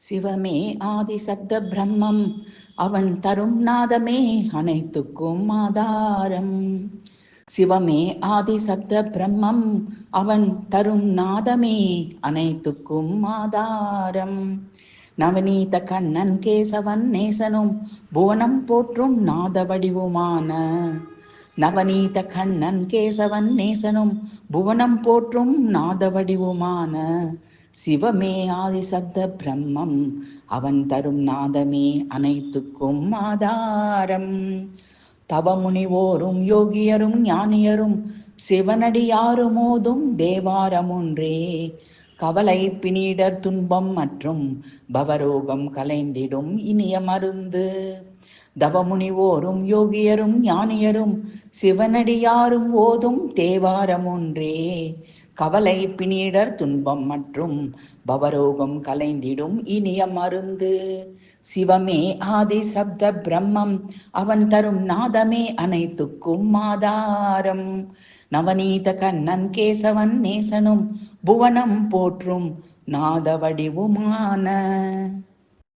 சிவமே ஆதி சப்த பிரம்மம், அவன் தரும் நாதமே அனைத்துக்கும் ஆதாரம். சிவமே ஆதி சப்த பிரம்மம், அவன் தரும் நாதமே அனைத்துக்கும் ஆதாரம். நவநீத கண்ணன் கேசவன் நேசனும் புவனம் போற்றும் நாத வடிவுமான நவநீத கண்ணன் கேசவன் நேசனும் புவனம் போற்றும் நாத வடிவுமான சிவமே ஆதி சப்த பிரம்மம், அவன் தரும் நாதமே அனைத்துக்கும் ஆதாரம். தவமுனிவோரும் யோகியரும் ஞானியரும் சிவனடியாரும் ஓதும் தேவாரம் ஒன்றே கவலை பிணிடர் துன்பம் மற்றும் பவரோகம் கலைந்திடும் இனிய மருந்து. தவமுனிவோரும் யோகியரும் ஞானியரும் சிவனடியாரும் ஓதும் தேவாரம் ஒன்றே கவலை பிணிடர் துன்பம் மற்றும் பவரோகம் கலைந்திடும் இனிய மருந்து. சிவமே ஆதி சப்த பிரம்மம், அவன் தரும் நாதமே அனைத்துக்கும் ஆதாரம். நவநீத கண்ணன் கேசவன் நேசனும் புவனம் போற்றும் நாத வடிவுமான